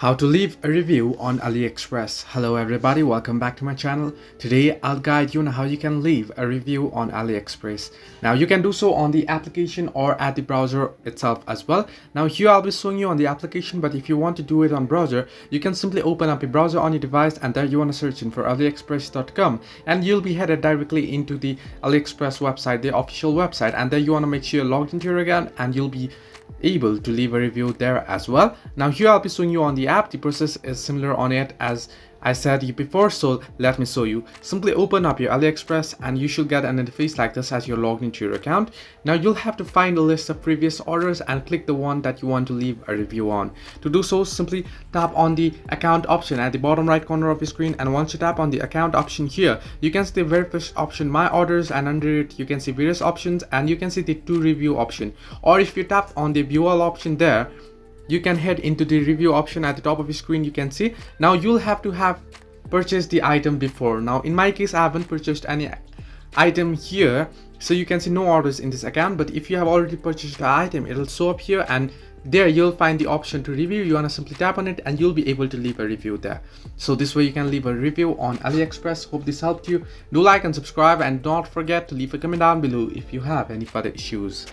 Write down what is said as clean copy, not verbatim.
How to leave a review on AliExpress. Hello everybody, welcome back to my channel. Today I'll guide you on how you can leave a review on AliExpress. Now you can do so on the application or at the browser itself as well. Now here I'll be showing you on the application, but if you want to do it on browser, you can simply open up a browser on your device and there you want to search in for aliexpress.com and you'll be headed directly into the AliExpress website, the official website, and there you want to make sure you're logged into your account and you'll be able to leave a review there as well. Now here I'll be showing you on the app. The process is similar on it as I said before, so let me show you. Simply open up your AliExpress and you should get an interface like this as you're logged into your account. Now you'll have to find a list of previous orders and click the one that you want to leave a review on. To do so, simply tap on the account option at the bottom right corner of your screen, and once you tap on the account option here, you can see the very first option, my orders, and under it you can see various options and you can see the to review option. Or if you tap on the view all option there, you can head into the review option at the top of your screen. You can see now you'll have to have purchased the item before. Now in my case I haven't purchased any item here, so you can see no orders in this account, but if you have already purchased the item, it'll show up here and there you'll find the option to review. You want to simply tap on it and you'll be able to leave a review there. So this way you can leave a review on AliExpress. Hope this helped you. Do like and subscribe and don't forget to leave a comment down below if you have any further issues.